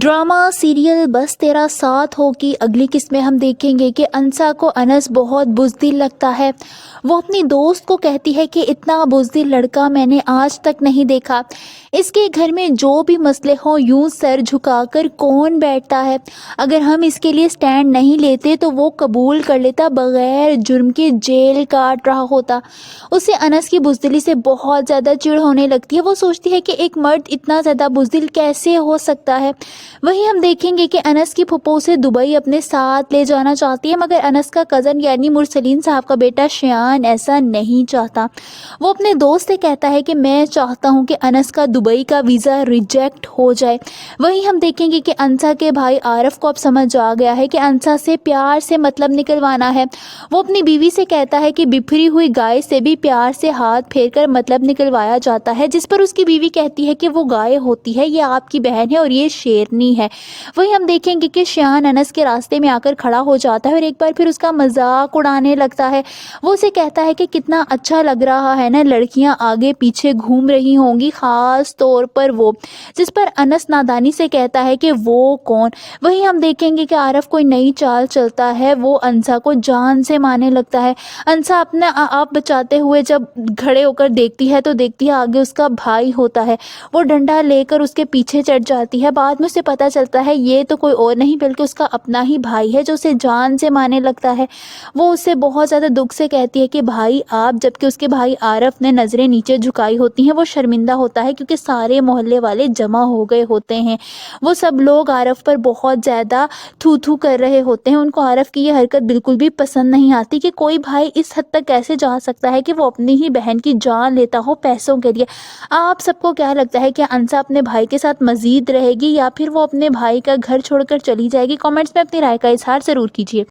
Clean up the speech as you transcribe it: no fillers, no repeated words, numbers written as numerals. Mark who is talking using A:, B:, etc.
A: Drama serial बस तेरा साथ हो की अगली किस्त में हम देखेंगे कि अंसा को अनस बहुत बुज़दिल लगता है। वो अपनी दोस्त को कहती है कि इतना बुज़दिल लड़का मैंने आज तक नहीं देखा। इसके घर में जो भी मसले हों यूं सर झुकाकर कौन बैठता है। अगर हम इसके लिए स्टैंड नहीं लेते तो वो कबूल कर लेता, बगैर जुर्म के जेल काट रहा होता। उसे अनस की बुज़दिली से बहुत ज़्यादा चिढ़ होने लगती है। वो सोचती है कि एक मर्द इतना ज़्यादा बुज़दिल कैसे हो सकता है। वहीं हम देखेंगे कि अनस की फूफो से दुबई अपने साथ ले जाना चाहती है, मगर अनस का कज़न यानी मुरसलीन साहब का बेटा शियान ऐसा नहीं चाहता। वो अपने दोस्त से कहता है कि मैं चाहता हूं कि अनस का दुबई का वीज़ा रिजेक्ट हो जाए। वहीं हम देखेंगे कि अंसा के भाई आरफ को अब समझ आ गया है कि अंसा से प्यार से मतलब निकलवाना है। वो अपनी बीवी से कहता है कि बिफरी हुई गाय से भी प्यार से हाथ फेर कर मतलब निकलवाया जाता है, जिस पर उसकी बीवी कहती है कि वो गाय होती है, ये आपकी बहन है और ये शेरनी है। वहीं हम देखेंगे कि शियान अनस के रास्ते में आकर खड़ा हो जाता है और एक बार फिर उसका मजाक उड़ाने लगता है। वो उसे कहता है कि कितना अच्छा लग रहा है ना, लड़कियां आगे पीछे घूम रही होंगी, खास तौर पर वो। जिस पर अनस नादानी से कहता है कि वो कौन। वहीं हम देखेंगे कि आरफ कोई नई चाल चलता है। वो अंसा को जान से मारने लगता है। अंसा अपने आप बचाते हुए जब खड़े होकर देखती है तो देखती है आगे उसका भाई होता है। वो डंडा लेकर उसके पीछे चढ़ जाती है। बाद में उसे पता चलता है ये तो कोई और नहीं बल्कि उसका अपना ही भाई है जो उसे जान से मारने लगता है। वो उससे बहुत ज़्यादा दुख से कहती है कि भाई आप, जबकि उसके भाई आरफ ने नज़रें नीचे झुकाई होती हैं। वो शर्मिंदा होता है क्योंकि सारे मोहल्ले वाले जमा हो गए होते हैं। वो सब लोग आरफ पर बहुत ज़्यादा थू थू कर रहे होते हैं। उनको आरफ की ये हरकत बिल्कुल भी पसंद नहीं आती कि कोई भाई इस हद तक कैसे जा सकता है कि वो अपनी ही बहन की जान लेता हो पैसों के लिए। आप सबको क्या लगता है कि अंसा अपने भाई के साथ मजीद रहेगी या फिर वो अपने भाई का घर छोड़कर चली जाएगी? कमेंट्स में अपनी राय का इजहार ज़रूर कीजिए।